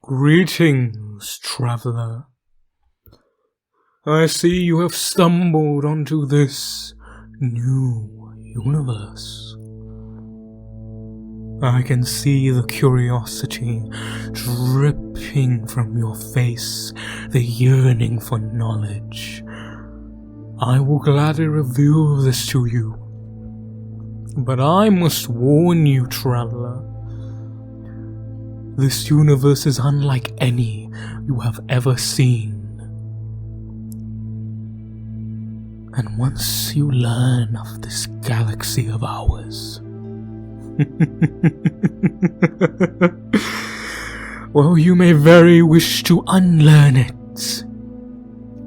Greetings, traveler. I see you have stumbled onto this new universe. I can see the curiosity dripping from your face, the yearning for knowledge. I will gladly reveal this to you, but I must warn you, traveler. This universe is unlike any you have ever seen. And once you learn of this galaxy of ours, well, you may very wish to unlearn it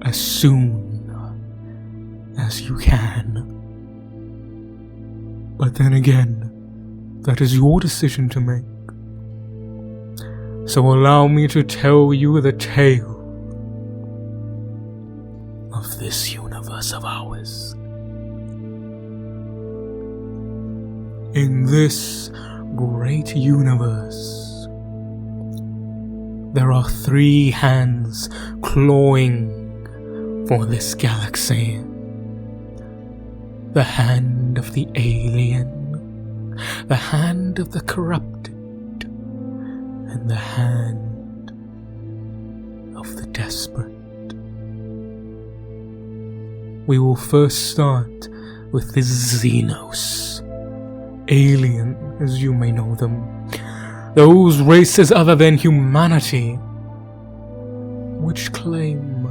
as soon as you can. But then again, that is your decision to make. So allow me to tell you the tale of this universe of ours. In this great universe, there are 3 hands clawing for this galaxy. The hand of the alien, the hand of the corrupted, and the hand of the desperate. We will first start with the Xenos, alien as you may know them, those races other than humanity, which claim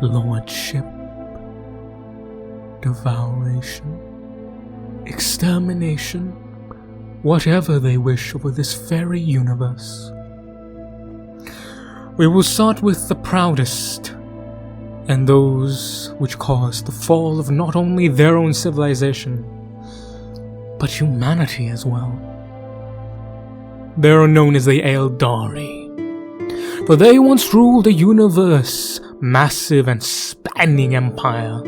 lordship, devouration, extermination, whatever they wish over this very universe. We will start with the proudest, and those which caused the fall of not only their own civilization, but humanity as well. They are known as the Eldari, for they once ruled a universe, massive and spanning empire.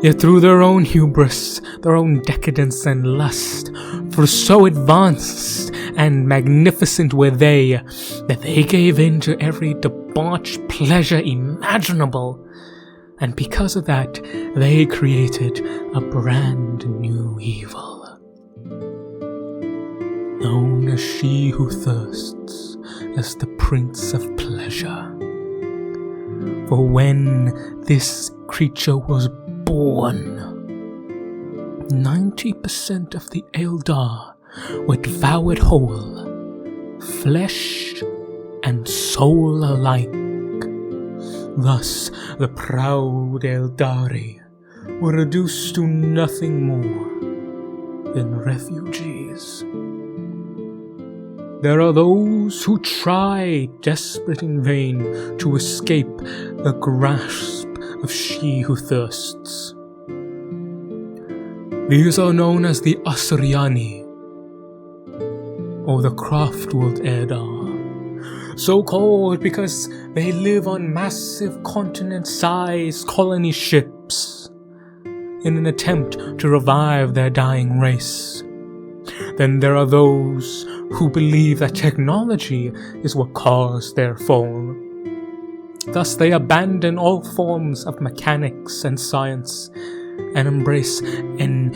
Yet through their own hubris, their own decadence and lust, for so advanced and magnificent were they, that they gave in to every debauched pleasure imaginable, and because of that, they created a brand new evil, known as She Who Thirsts, as the Prince of Pleasure. For when this creature was born, 90% of the Eldar were devoured whole, flesh and soul alike. Thus, the proud Eldari were reduced to nothing more than refugees. There are those who try, desperate in vain, to escape the grasp of She Who Thirsts. These are known as the Asriani, or the Craftworld Eldar, so called because they live on massive continent-sized colony ships in an attempt to revive their dying race. Then there are those who believe that technology is what caused their fall. Thus they abandon all forms of mechanics and science and embrace an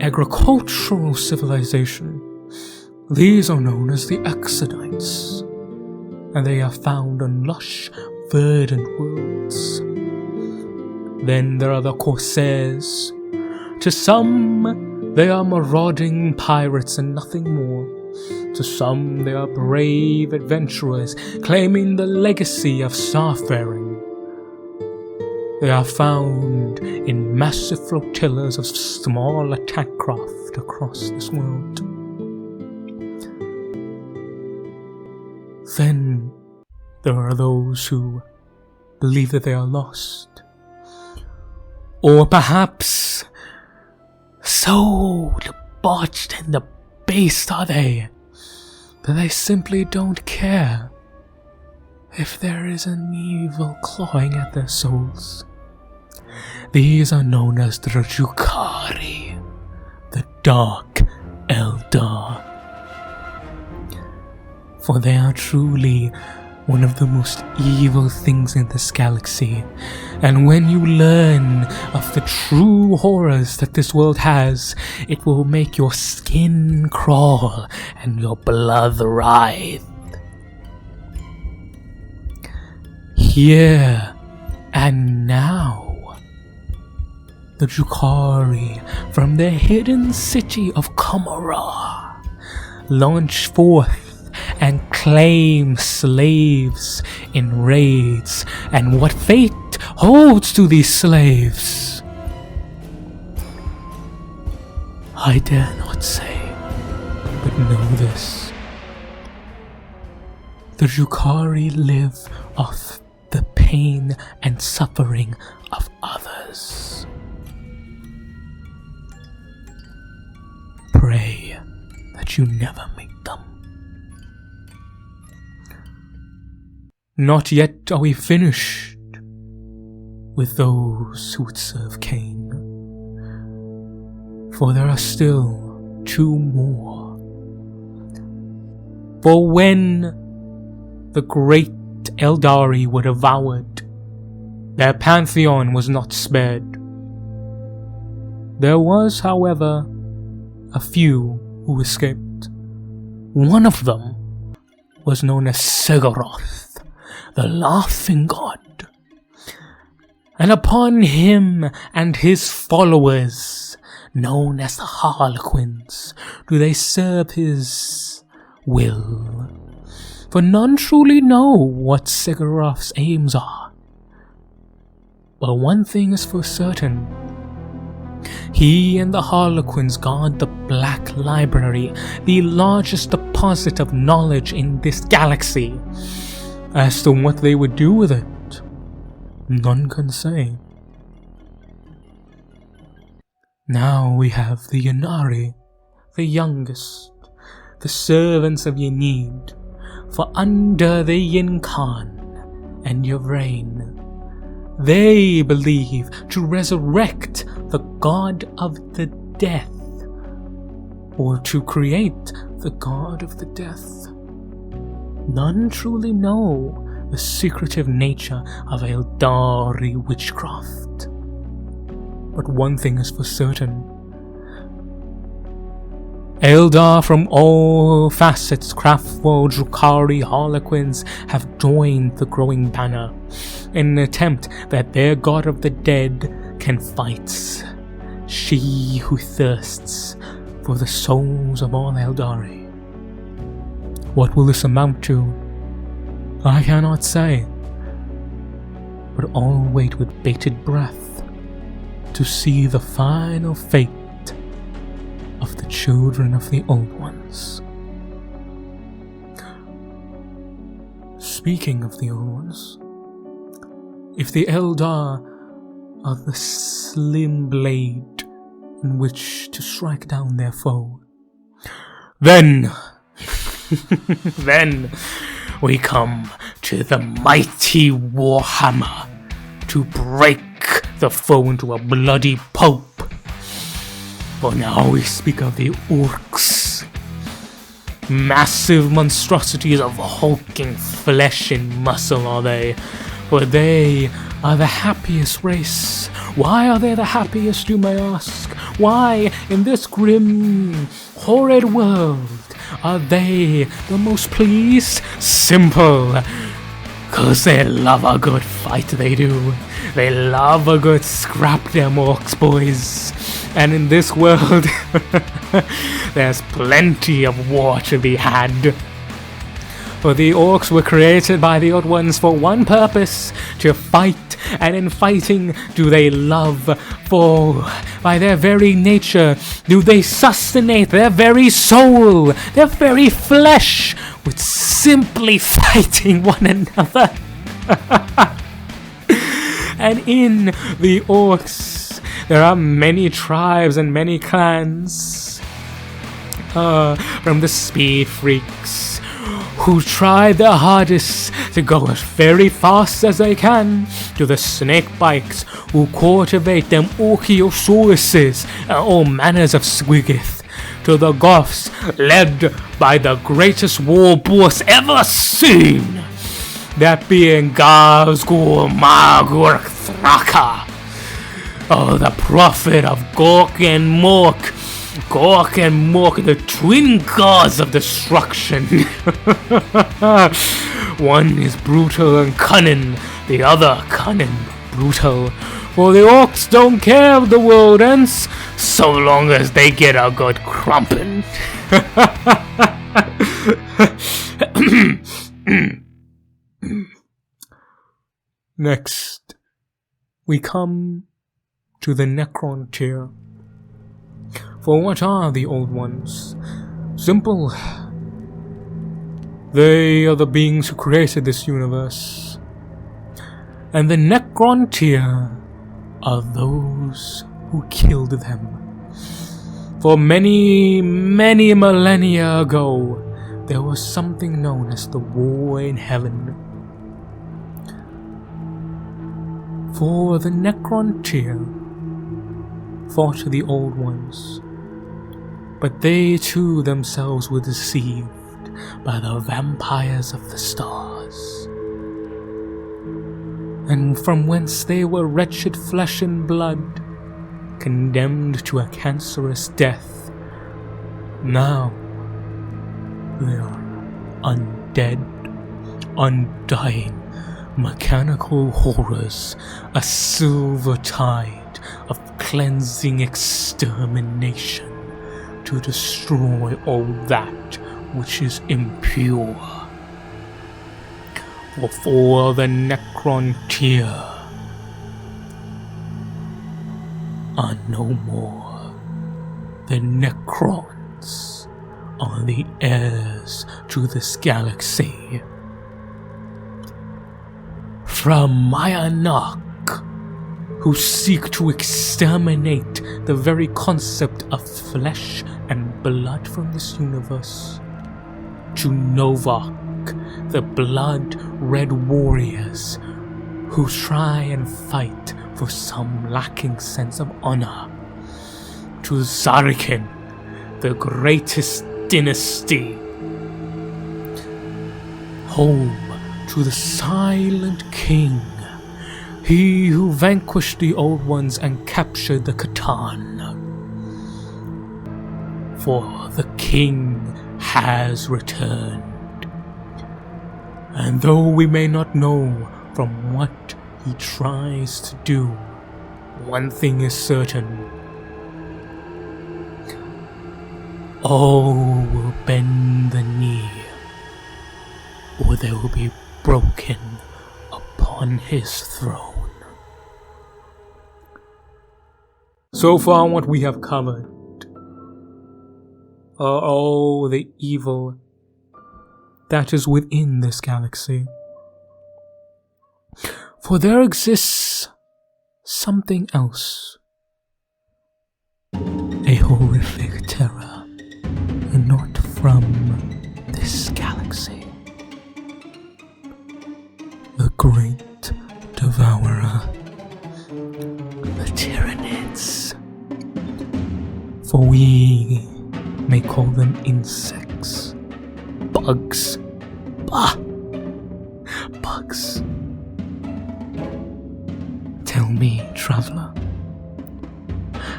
agricultural civilization. These are known as the Exodites, and they are found on lush, verdant worlds. Then there are the Corsairs. To some, they are marauding pirates and nothing more. To some, they are brave adventurers claiming the legacy of starfaring. They are found in massive flotillas of small attack craft across this world. Then there are those who believe that they are lost. Or perhaps so debauched and debased are they that they simply don't care if there is an evil clawing at their souls. These are known as the Rajukari, the Dark Eldar. for they are truly one of the most evil things in this galaxy. And when you learn of the true horrors that this world has, it will make your skin crawl and your blood writhe. Here and now, the Drukhari from the hidden city of Kamara launch forth and claim slaves in raids, and what fate holds to these slaves, I dare not say, but know this: the Drukhari live off the pain and suffering of others. Pray that you never meet them. Not yet are we finished with those who would serve Cain, for there are still 2 more. For when the great Eldari were devoured, their pantheon was not spared. There was, however, a few who escaped. One of them was known as Segoroth, the Laughing God, and upon him and his followers, known as the Harlequins, do they serve his will. For none truly know what Segoroth's aims are. But one thing is for certain: he and the Harlequins guard the Black Library, the largest deposit of knowledge in this galaxy. As to what they would do with it, none can say. Now we have the Ynari, the youngest, the servants of Ynid, for under the Yin Khan and Yvrain, they believe to resurrect the god of the death, or to create the god of the death. None truly know the secretive nature of Eldari witchcraft. But one thing is for certain: Eldar from all facets, Craftworld, Drukhari, Harlequins, have joined the growing banner in an attempt that their god of the dead can fight, she who thirsts for the souls of all Eldari. What will this amount to? I cannot say, but all wait with bated breath to see the final fate of the children of the Old Ones. Speaking of the Old Ones, if the Eldar are the slim blade in which to strike down their foe, then we come to the mighty Warhammer to break the foe into a bloody pulp. For now we speak of the ORKS, massive monstrosities of hulking flesh and muscle are they, for they are the happiest race. Why are they the happiest, you may ask? Why, in this grim, horrid world, are they the most pleased? Simple. 'Cause they love a good fight, they do. They love a good scrap, them orcs, boys. And in this world, there's plenty of war to be had. For the orcs were created by the Old Ones for one purpose: to fight, and in fighting do they love, for by their very nature do they sustentate their very soul, their very flesh, with simply fighting one another. And in the orcs there are many tribes and many clans, from the speed freaks, who try their hardest to go as very fast as they can, to the snakebikes, who cultivate them Orkiosauruses and all manners of squiggith, to the Goths, led by the greatest war boss ever seen, that being Gazgul Magurk Thraka, the prophet of Gork and Mork. Gork and Mork, the twin gods of destruction. One is brutal and cunning, the other cunning, brutal. For the orcs don't care if the world ends, so long as they get a good crumpin'. Next, we come to the Necron tier. For what are the Old Ones? Simple. They are the beings who created this universe. And the Necron tier are those who killed them. For many, many millennia ago, there was something known as the War in Heaven. For the Necron tier fought the Old Ones, but they too themselves were deceived by the vampires of the stars, and from whence they were wretched flesh and blood, condemned to a cancerous death. Now they are undead, undying, mechanical horrors, a silver tide of cleansing extermination to destroy all that which is impure. For the Necron tier are no more. The Necrons are the heirs to this galaxy. From Mayanok, who seek to exterminate the very concept of flesh and blood from this universe, to Novak, the blood-red warriors who try and fight for some lacking sense of honor, to Zarkin, the greatest dynasty, home to the Silent King, he who vanquished the Old Ones and captured the Catan. For the King has returned, and though we may not know from what he tries to do, one thing is certain: all will bend the knee, or they will be broken upon his throne. So far, what we have covered are all the evil that is within this galaxy. For there exists something else, a horrific terror, not from this galaxy. The Great Devourer, the Tyranids. For we may call them insects, bugs. Bugs. Tell me, traveler,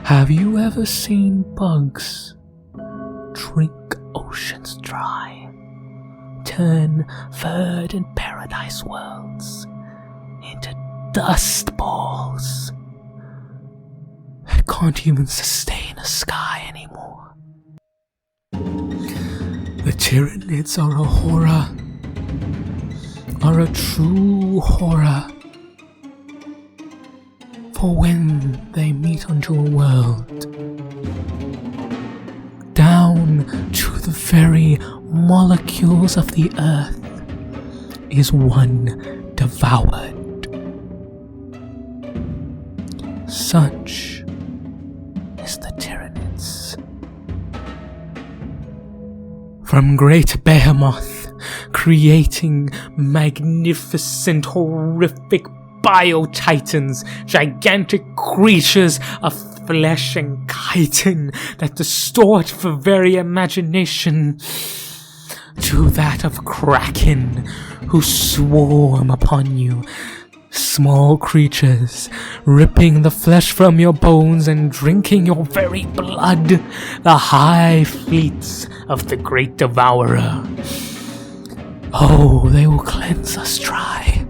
have you ever seen bugs drink oceans dry, turn verdant paradise worlds into dust balls that can't even sustain a sky anymore? The Tyranids are a horror, are a true horror. For when they meet onto a world, down to the very molecules of the earth is one devoured. Such is the Tyranids. From great Behemoth, creating magnificent, horrific bio-titans, gigantic creatures of flesh and chitin that distort the very imagination, to that of kraken who swarm upon you, small creatures ripping the flesh from your bones and drinking your very blood, the high fleets of the great devourer. Oh, they will cleanse us dry,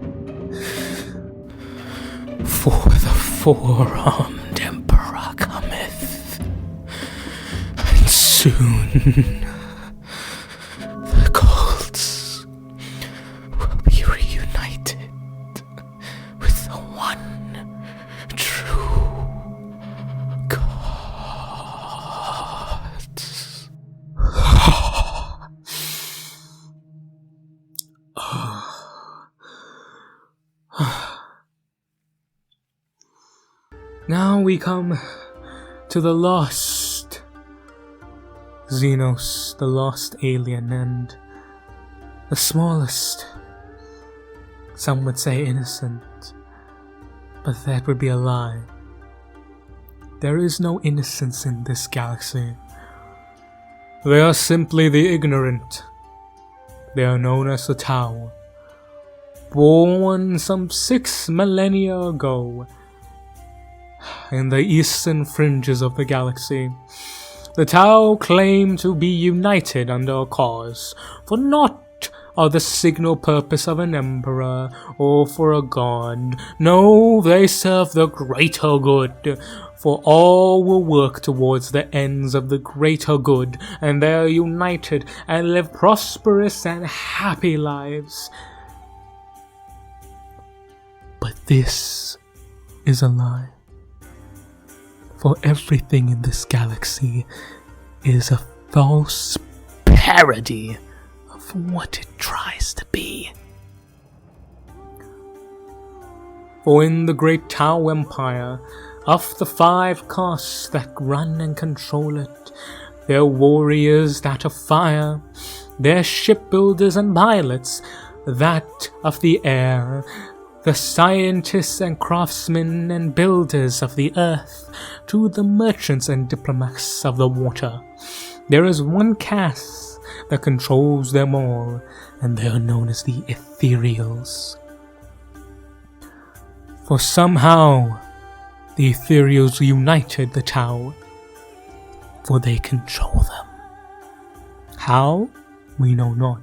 for the four-armed emperor cometh, and soon the cults will be reunited with the one true gods. Now we come to the lost Xenos, the lost alien, and the smallest, some would say innocent, but that would be a lie. There is no innocence in this galaxy. They are simply the ignorant. They are known as the Tau, born some 6 millennia ago in the eastern fringes of the galaxy. The Tau claim to be united under a cause, for not of the signal purpose of an emperor or for a god. No, they serve the greater good, for all will work towards the ends of the greater good, and they are united and live prosperous and happy lives. But this is a lie. For everything in this galaxy is a false parody of what it tries to be. For in the great Tau Empire, of the 5 castes that run and control it, their warriors that of fire, their shipbuilders and pilots that of the air, the scientists and craftsmen and builders of the earth, to the merchants and diplomats of the water. There is one caste that controls them all, and they are known as the Ethereals. For somehow, the Ethereals united the Tau, for they control them. How? We know not.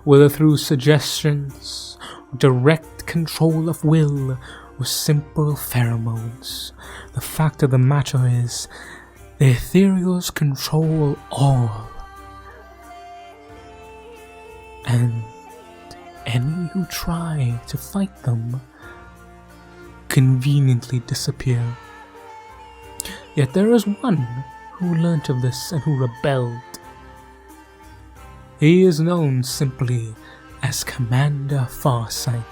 Whether through suggestions, direct control of will, or simple pheromones. The fact of the matter is, the Ethereals control all. And any who try to fight them conveniently disappear. Yet there is one who learnt of this and who rebelled. He is known simply as Commander Farsight,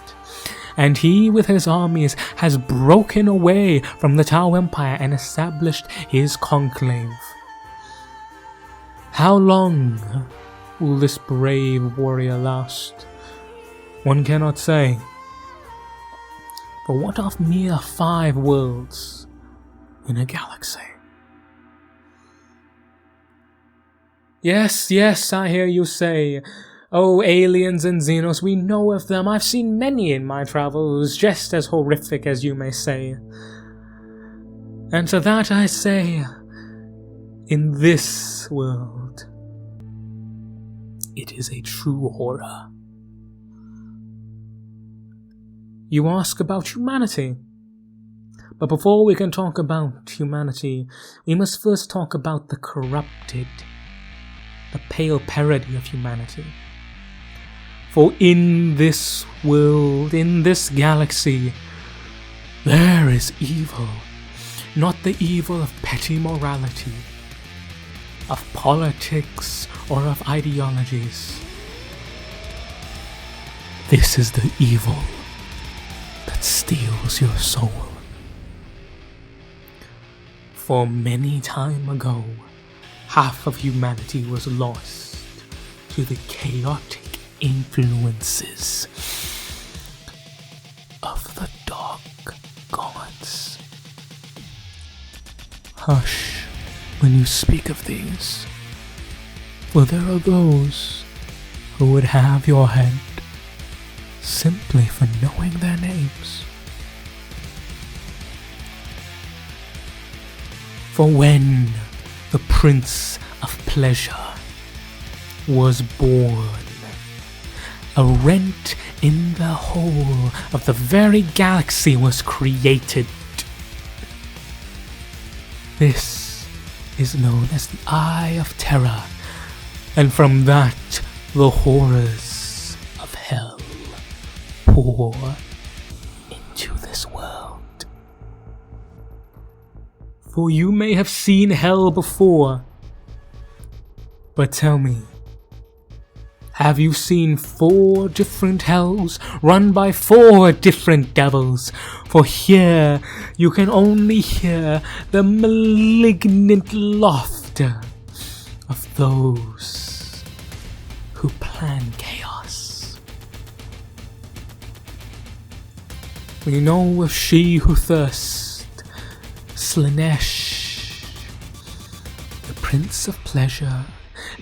and he with his armies has broken away from the Tau Empire and established his conclave. How long will this brave warrior last? One cannot say. But what of mere 5 worlds in a galaxy? Yes, yes, I hear you say, oh, aliens and Xenos, we know of them. I've seen many in my travels, just as horrific as you may say. And to that I say, in this world, it is a true horror. You ask about humanity. But before we can talk about humanity, we must first talk about the corrupted, the pale parody of humanity. For in this world, in this galaxy, there is evil. Not the evil of petty morality, of politics, or of ideologies. This is the evil that steals your soul. For many time ago, half of humanity was lost to the chaotic influences of the Dark Gods. Hush when you speak of these, for there are those who would have your head simply for knowing their names. For when the Prince of Pleasure was born, a rent in the whole of the very galaxy was created. This is known as the Eye of Terror, and from that the horrors of hell pour into this world. For you may have seen hell before, but tell me, have you seen 4 different hells run by 4 different devils? For here you can only hear the malignant laughter of those who plan chaos. We know of she who thirsts, Slaanesh, the Prince of Pleasure,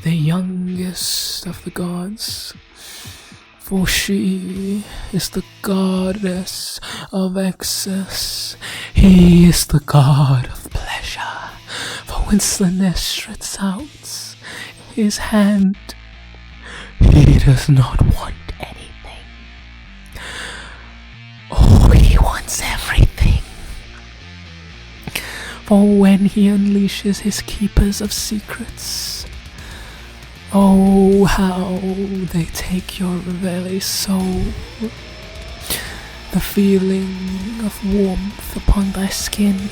the youngest of the gods, for she is the goddess of excess, he is the god of pleasure. For when Slaanesh stretches out his hand, he does not want anything. Oh, he wants everything. For when he unleashes his keepers of secrets, oh, how they take your very soul. The feeling of warmth upon thy skin,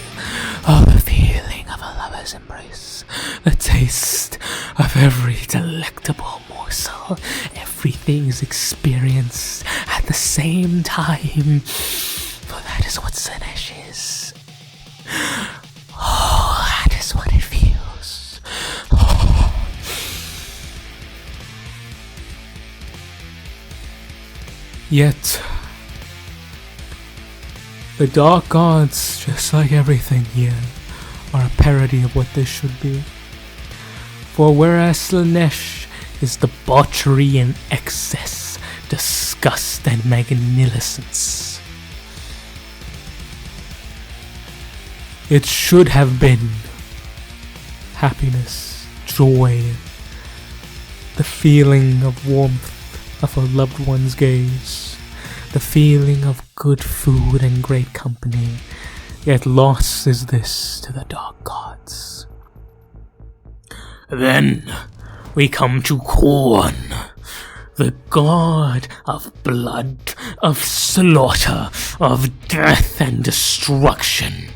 oh, the feeling of a lover's embrace, the taste of every delectable morsel. Everything is experienced at the same time, for that is what Slaanesh is. Oh, that is what it feels. Oh. Yet, the Dark Gods, just like everything here, are a parody of what they should be. For whereas Slaanesh is debauchery and excess, disgust and magnificence, it should have been happiness, joy, the feeling of warmth of a loved one's gaze, the feeling of good food and great company. Yet lost is this to the Dark Gods. Then we come to Khorne, the god of blood, of slaughter, of death and destruction.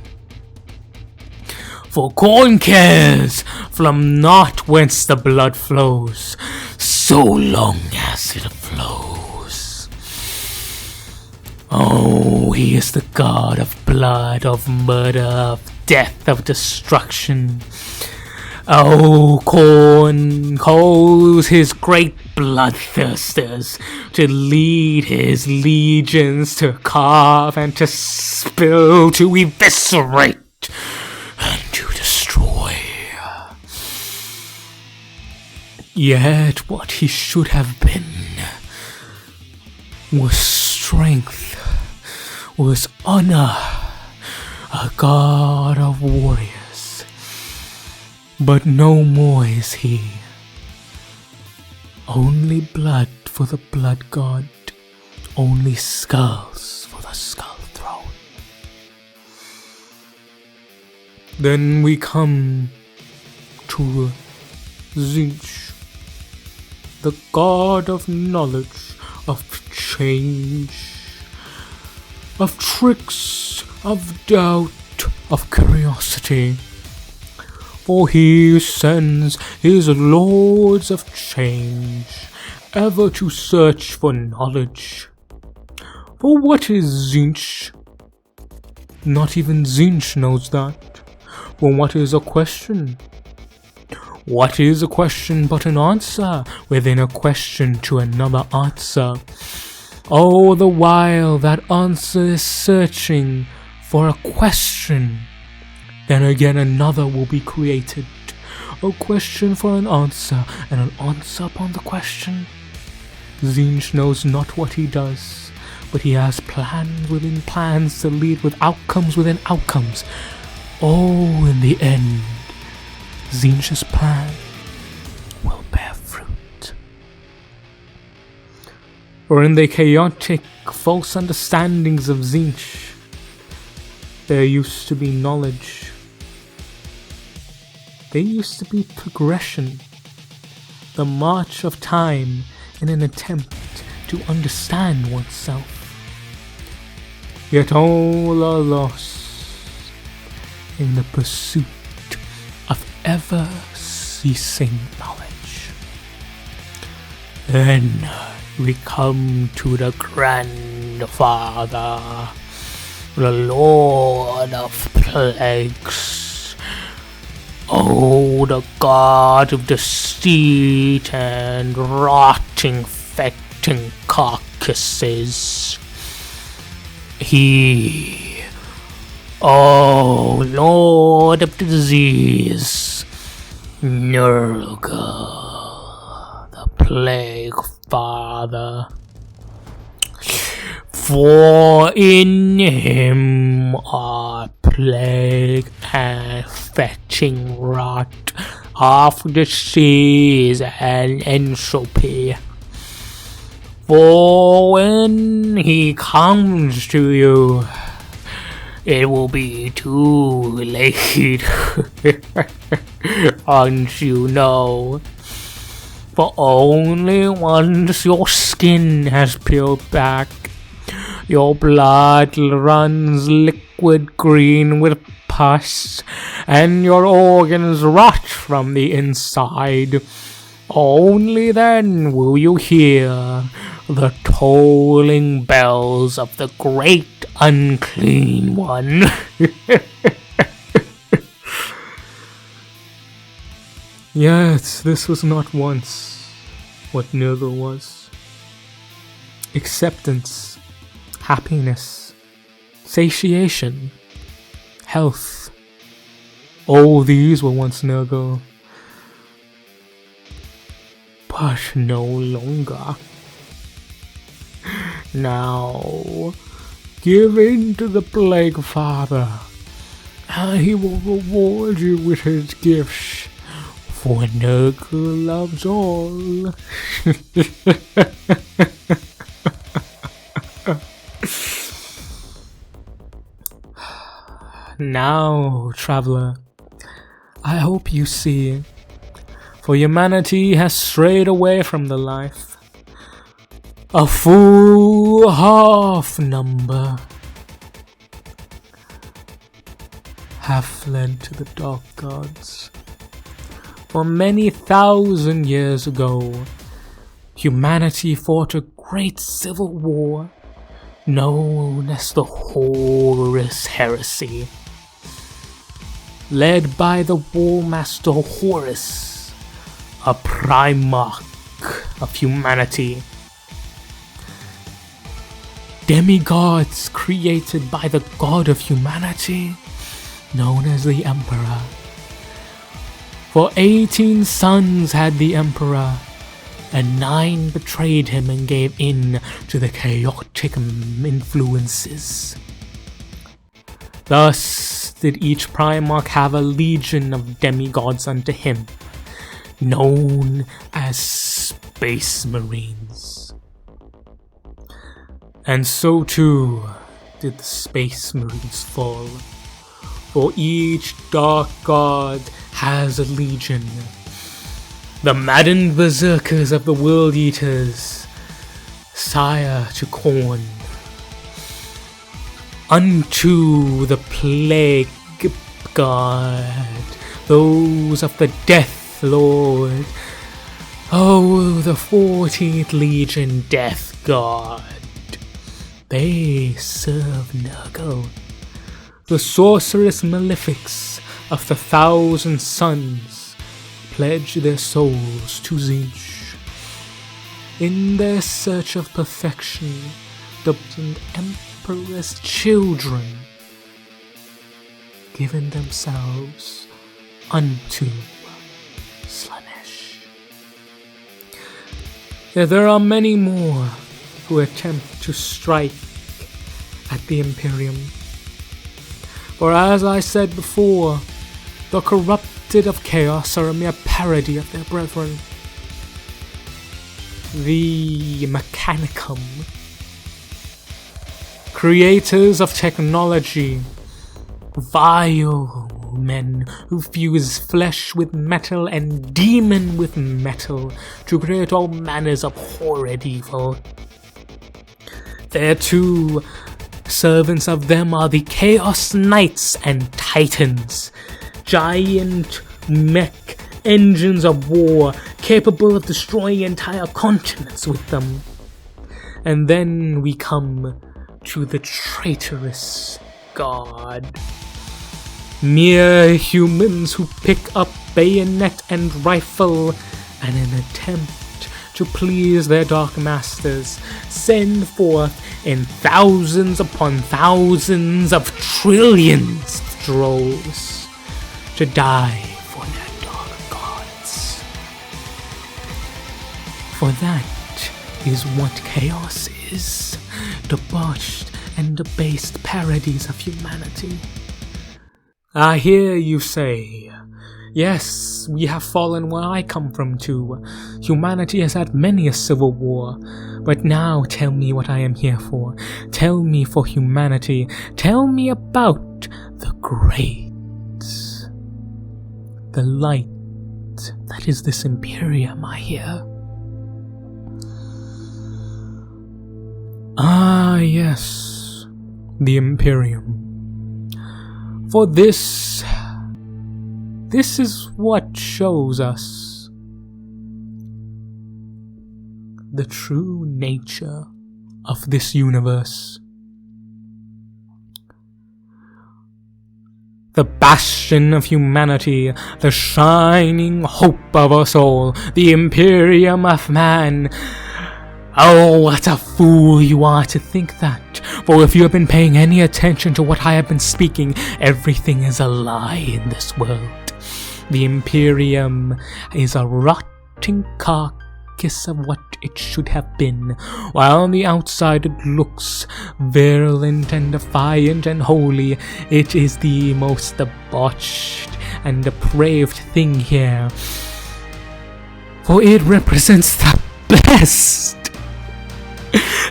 For Khorne cares from not whence the blood flows, so long as it flows. Oh, he is the god of blood, of murder, of death, of destruction. Oh, Khorne calls his great bloodthirsters to lead his legions to carve and to spill, to eviscerate and to destroy. Yet what he should have been was strength, was honor, a god of warriors. But no more is he. Only blood for the blood god, only skulls for the skull throne. Then we come to Tzeentch, the god of knowledge, of change, of tricks, of doubt, of curiosity. For he sends his lords of change ever to search for knowledge. For what is Tzeentch? Not even Tzeentch knows that. For what is a question? What is a question but an answer within a question to another answer? Oh, the while that answer is searching for a question Then again another will be created. A question for an answer, and an answer upon the question. Tzeentch knows not what he does, but he has plans within plans to lead with outcomes within outcomes. Oh, in the end, Tzeentch's plan will bear fruit. For in the chaotic, false understandings of Tzeentch, there used to be knowledge. There used to be progression, the march of time in an attempt to understand oneself. Yet all are lost in the pursuit of ever-ceasing knowledge. Then we come to the Grandfather, the Lord of Plagues. Oh, the god of deceit and rotting, infecting carcasses. He, oh Lord of disease, Nurgle, the Plague Father. For in him are plague and fetching rot of disease and entropy. For when he comes to you, it will be too late, don't you know? For only once your skin has peeled back, your blood runs liquid green with pus, and your organs rot from the inside. Only then will you hear the tolling bells of the great unclean one. Yet this was not once what Nurgle was. Acceptance, happiness, satiation, health. All these were once Nurgle, but no longer. Now, give in to the Plague Father, and he will reward you with his gifts, for Nurgle loves all. Now, traveler, I hope you see, for humanity has strayed away from the life. A full half number have fled to the dark gods. For many thousand years ago, humanity fought a great civil war known as the Horus Hersey, led by the War Master Horus, a primarch of humanity. Demigods created by the god of humanity, known as the Emperor. For 18 sons had the Emperor, and 9 betrayed him and gave in to the chaotic influences. Thus did each Primarch have a legion of demigods unto him, known as Space Marines. And so too did the Space Marines fall, for each Dark God has a legion. The maddened berserkers of the World Eaters, sire to Khorne. Unto the Plague God, those of the Death Lord. Oh, the 14th Legion Death God. They serve Nurgle, the sorceress malefics of the 1,000 Suns pledge their souls to Tzeentch. In their search of perfection, the Emperor's children given themselves unto Slaanesh. There are many more who attempt to strike at the Imperium. For as I said before, the corrupted of chaos are a mere parody of their brethren. The Mechanicum, creators of technology, vile men who fuse flesh with metal and demon with metal to create all manners of horrid evil. Their two servants of them are the Chaos Knights and Titans, giant mech engines of war capable of destroying entire continents with them. And then we come to the traitorous God. Mere humans who pick up bayonet and rifle and in an attempt to please their dark masters send forth in thousands upon thousands of trillions of trolls to die for their dark gods. For that is what chaos is, debauched and debased parodies of humanity. I hear you say, yes, we have fallen where I come from too. Humanity has had many a civil war. But now tell me what I am here for. Tell me for humanity. Tell me about the great, the light that is this Imperium, I hear. Ah, yes, the Imperium. For this is what shows us the true nature of this universe. The bastion of humanity, the shining hope of us all, the Imperium of Man. Oh, what a fool you are to think that. For if you have been paying any attention to what I have been speaking, everything is a lie in this world. The Imperium is a rotting carcass of what it should have been. While on the outside it looks virulent and defiant and holy, it is the most debauched and depraved thing here. For it represents the best!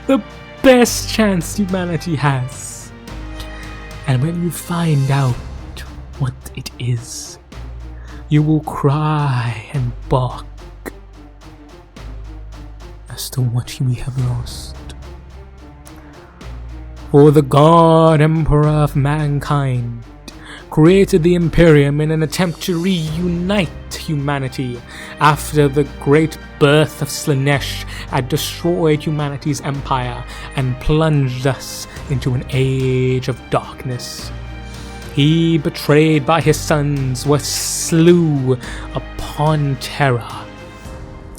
The best chance humanity has. And when you find out what it is, you will cry and bark as to what we have lost. For the God Emperor of mankind created the Imperium in an attempt to reunite humanity after the great birth of Slaanesh had destroyed humanity's empire and plunged us into an age of darkness. He, betrayed by his sons, was slew upon terror,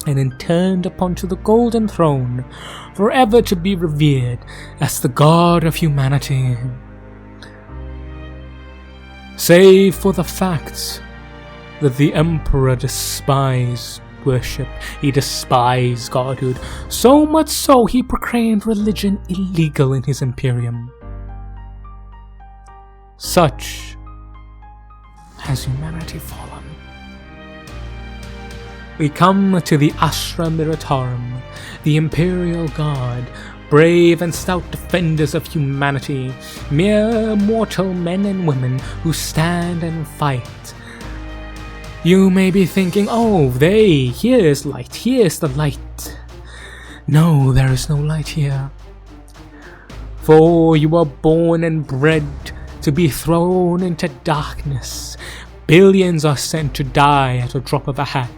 and then turned upon to the golden throne, forever to be revered as the God of humanity. Save for the fact that the Emperor despised worship, he despised godhood, so much so he proclaimed religion illegal in his Imperium. Such has humanity fallen. We come to the Astra Militarum, the Imperial Guard, brave and stout defenders of humanity, mere mortal men and women who stand and fight. You may be thinking, oh, here's light, here's the light. No, there is no light here. For you are born and bred to be thrown into darkness. Billions are sent to die at a drop of a hat.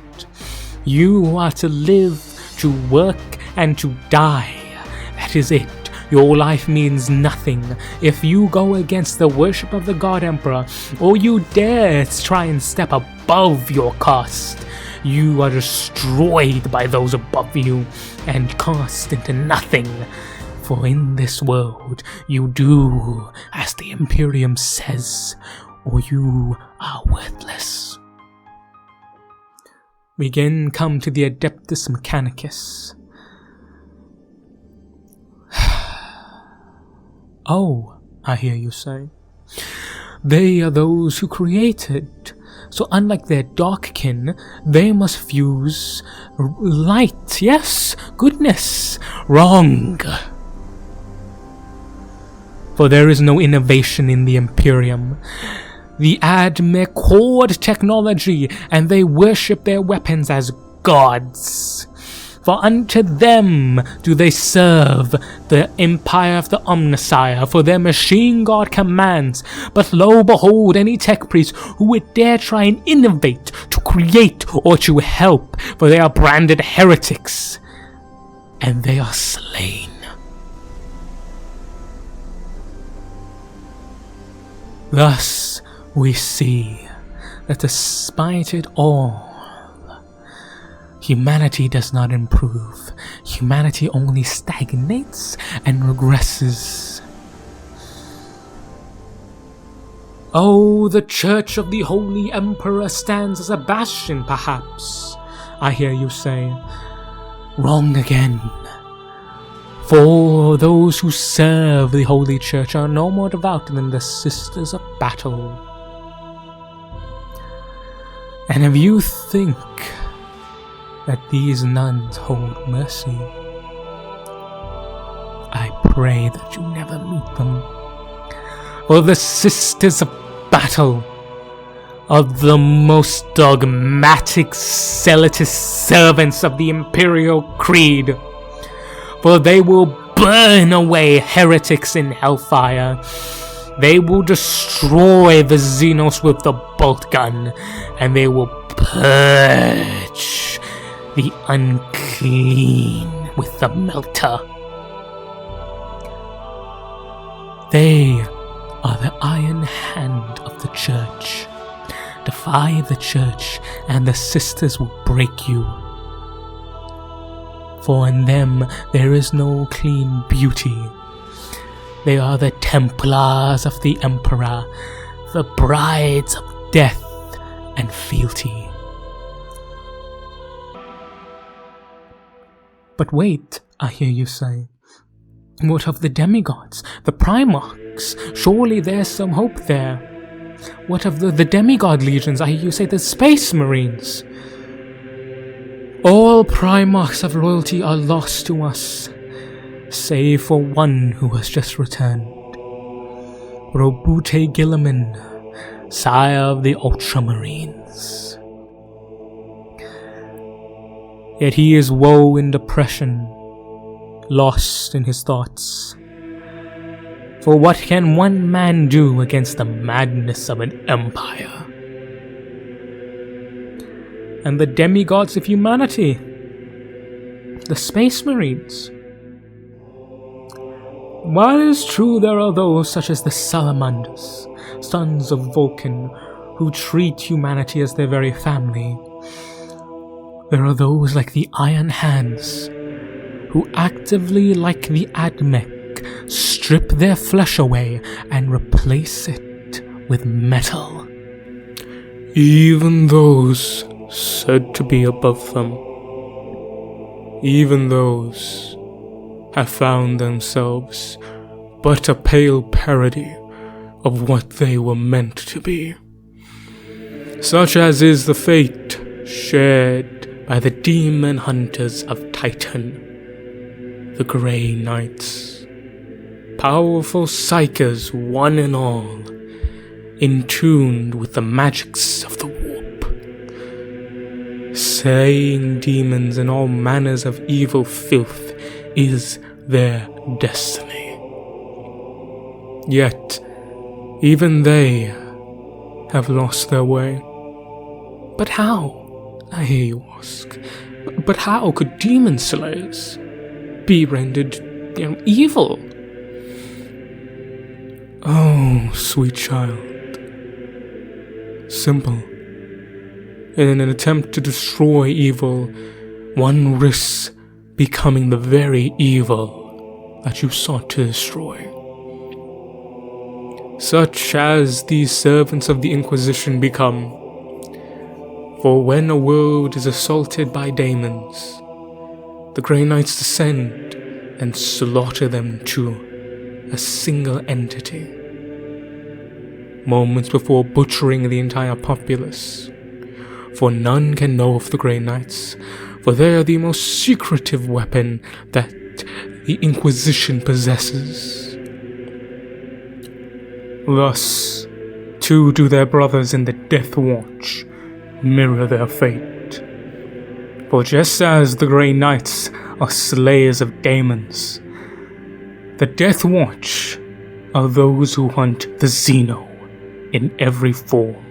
You are to live, to work, and to die. That is it. Your life means nothing if you go against the worship of the God Emperor, or you dare to try and step above your caste. You are destroyed by those above you and cast into nothing. For in this world you do as the Imperium says, or you are worthless. We again come to the Adeptus Mechanicus. Oh, I hear you say. They are those who created. So unlike their dark kin, they must fuse light, yes, goodness. Wrong. For there is no innovation in the Imperium. The Admech hoard technology, and they worship their weapons as gods. For unto them do they serve the empire of the Omnissiah for their machine god commands. But lo behold, any tech priest who would dare try and innovate, to create or to help, for they are branded heretics, and they are slain. Thus we see that despite it all, humanity does not improve. Humanity only stagnates and regresses. Oh, the Church of the Holy Emperor stands as a bastion, perhaps, I hear you say. Wrong again. For those who serve the Holy Church are no more devout than the Sisters of Battle. And if you think that these nuns hold mercy, I pray that you never meet them. For the Sisters of Battle are the most dogmatic, zealotous servants of the Imperial Creed. For they will burn away heretics in hellfire. They will destroy the Xenos with the bolt gun, and they will purge the unclean with the melter. They are the iron hand of the Church. Defy the Church, and the Sisters will break you. For in them there is no clean beauty. They are the Templars of the Emperor, the brides of death and fealty. But wait, I hear you say. What of the demigods, the Primarchs? Surely there's some hope there. What of the demigod legions? I hear you say the Space Marines. All Primarchs of loyalty are lost to us, save for one who has just returned. Robute Guilliman, sire of the Ultramarines. Yet he is woe in depression, lost in his thoughts. For what can one man do against the madness of an empire? And the demigods of humanity, the Space Marines. While it is true there are those such as the Salamanders, sons of Vulcan, who treat humanity as their very family, there are those like the Iron Hands, who actively, like the Admech, strip their flesh away and replace it with metal. Even those said to be above them, even those have found themselves but a pale parody of what they were meant to be. Such as is the fate shared by the demon hunters of Titan, the Grey Knights, powerful psychers one and all, in tune with the magics of the warp, saying demons and all manners of evil filth is their destiny. Yet, even they have lost their way. But how, I hear you ask, but how could demon slayers be rendered evil? Oh, sweet child. Simple. In an attempt to destroy evil, one risks becoming the very evil that you sought to destroy. such as these servants of the Inquisition become. For when a world is assaulted by daemons, the Grey Knights descend and slaughter them to a single entity, moments before butchering the entire populace. For none can know of the Grey Knights, for they are the most secretive weapon that the Inquisition possesses. Thus, too do their brothers in the DeathWatch mirror their fate. For just as the Grey Knights are slayers of daemons, the DeathWatch are those who hunt the Xeno in every form.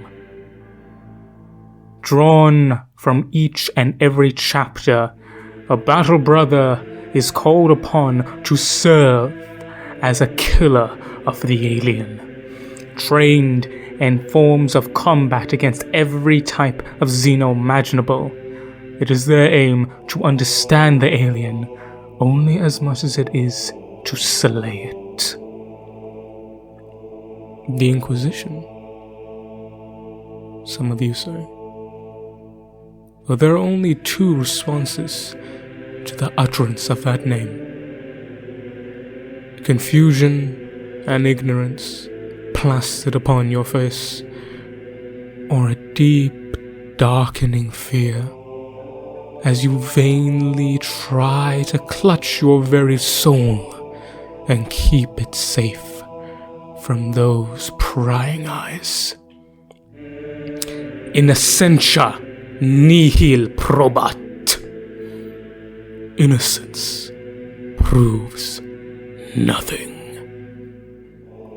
Drawn from each and every chapter, a battle brother is called upon to serve as a killer of the alien, trained in forms of combat against every type of Xeno imaginable. It is their aim to understand the alien only as much as it is to slay it. The Inquisition, some of you say. But there are only two responses to the utterance of that name: confusion and ignorance plastered upon your face, or a deep, darkening fear as you vainly try to clutch your very soul and keep it safe from those prying eyes. In essentia nihil probat. Innocence proves nothing.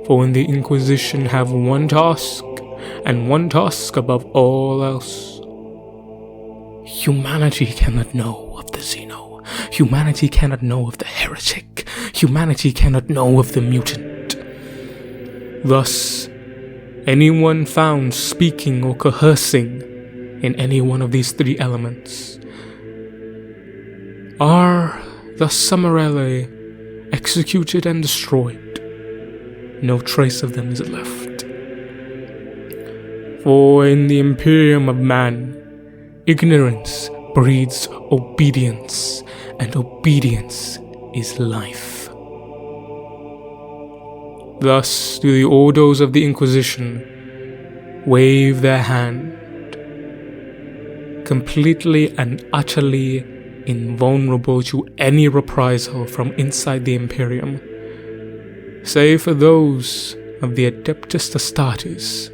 For when the Inquisition have one task, and one task above all else, humanity cannot know of the Xeno. Humanity cannot know of the heretic. Humanity cannot know of the mutant. Thus, anyone found speaking or coercing in any one of these three elements are thus summarily executed and destroyed. No trace of them is left. For in the Imperium of Man, ignorance breeds obedience, and obedience is life. Thus do the Ordos of the Inquisition wave their hand, completely and utterly invulnerable to any reprisal from inside the Imperium, save for those of the Adeptus Astartes.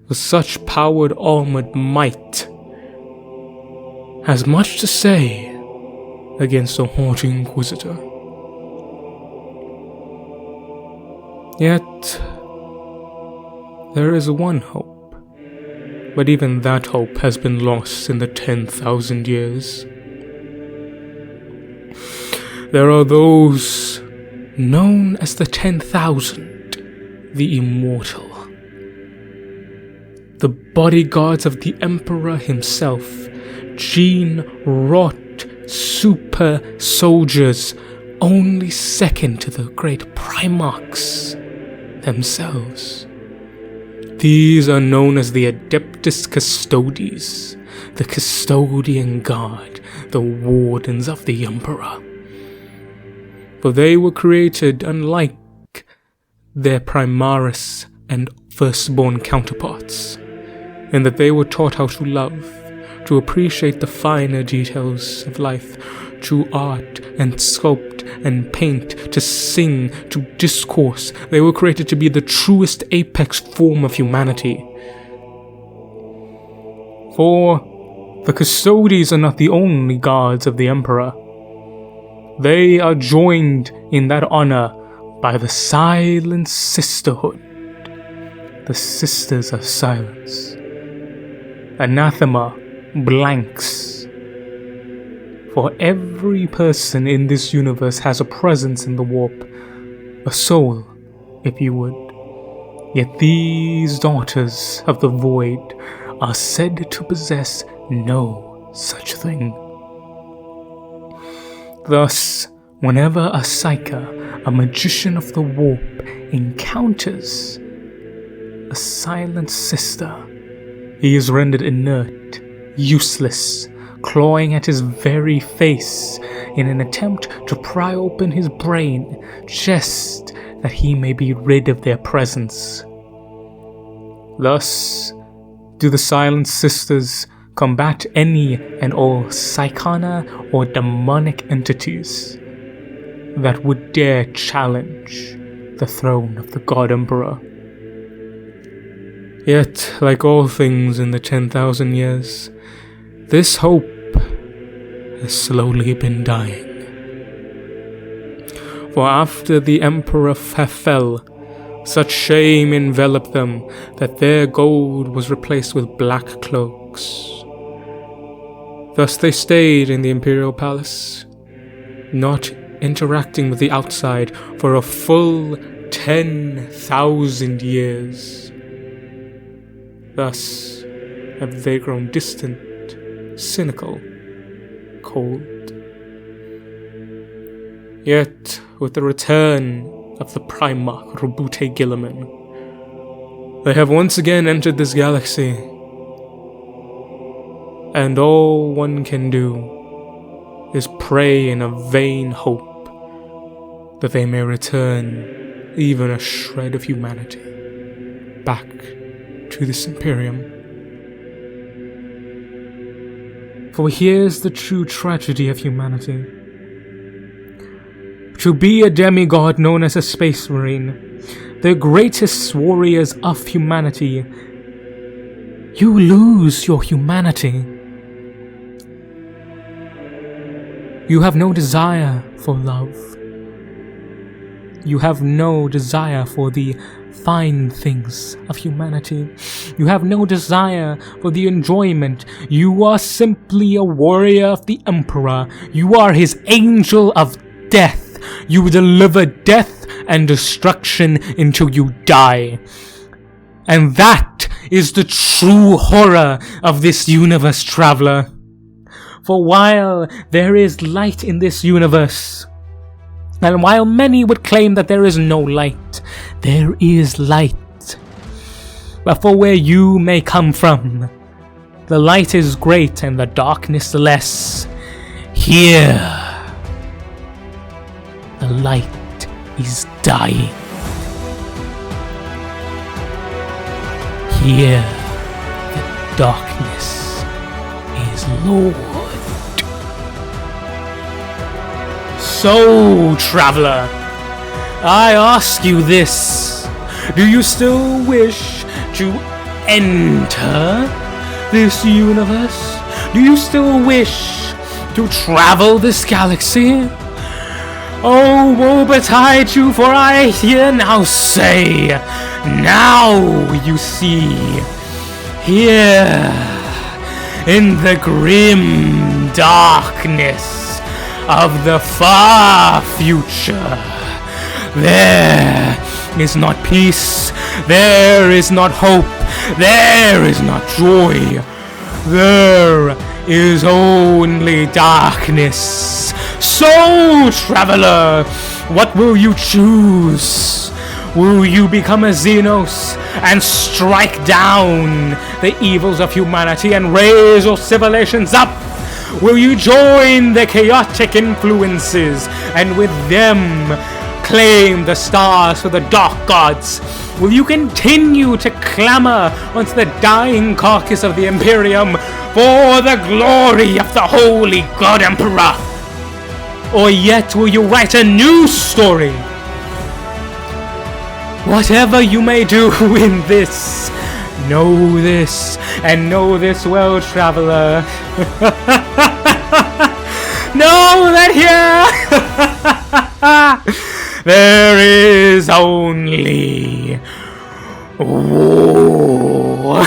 With such powered armored might has much to say against a haughty Inquisitor. Yet there is one hope, but even that hope has been lost in the 10,000 years. There are those known as the 10,000, the immortal, the bodyguards of the Emperor himself, gene-wrought super soldiers, only second to the great Primarchs themselves. These are known as the Adeptus Custodes, the custodian guard, the wardens of the Emperor. For they were created unlike their Primaris and firstborn counterparts, in that they were taught how to love, to appreciate the finer details of life, to art and sculpt and paint, to sing, to discourse. They were created to be the truest apex form of humanity. For the Custodes are not the only guards of the Emperor. They are joined in that honor by the Silent Sisterhood, the Sisters of Silence. Anathema blanks. For every person in this universe has a presence in the warp, a soul, if you would. Yet these daughters of the void are said to possess no such thing. Thus, whenever a psyker, a magician of the warp, encounters a silent sister. He is rendered inert, useless, clawing at his very face in an attempt to pry open his brain just that he may be rid of their presence. Thus, do the Silent Sisters combat any and all psychana or demonic entities that would dare challenge the throne of the God Emperor. Yet, like all things in the 10,000 years, this hope has slowly been dying. For after the Emperor fell, such shame enveloped them that their gold was replaced with black cloaks. Thus they stayed in the Imperial Palace, not interacting with the outside for a full 10,000 years. Thus have they grown distant, cynical, cold. Yet, with the return of the Primarch Robute Gilliman, they have once again entered this galaxy, and all one can do is pray in a vain hope that they may return even a shred of humanity back to this Imperium. For here's the true tragedy of humanity. To be a demigod known as a Space Marine, the greatest warriors of humanity, you lose your humanity. You have no desire for love. You have no desire for the fine things of humanity. You have no desire for the enjoyment. You are simply a warrior of the Emperor. You are his angel of death. You deliver death and destruction until you die. And that is the true horror of this universe, traveler. For while there is light in this universe, and while many would claim that there is no light, there is light. But for where you may come from, the light is great and the darkness less. Here, the light is dying. Here, the darkness is Lord. So, traveler, I ask you this. Do you still wish to enter this universe? Do you still wish to travel this galaxy? Oh, woe betide you, for I here now say, now you see, here in the grim darkness of the far future, there is not peace, there is not hope, there is not joy, there is only darkness. So, traveler, what will you choose? Will you become a Xenos and strike down the evils of humanity and raise your civilizations up? Will you join the chaotic influences and with them claim the stars for the dark gods? Will you continue to clamor onto the dying carcass of the Imperium for the glory of the holy God Emperor? Or yet will you write a new story? Whatever you may do in this, know this, and know this well, traveler. Know that here there is only war.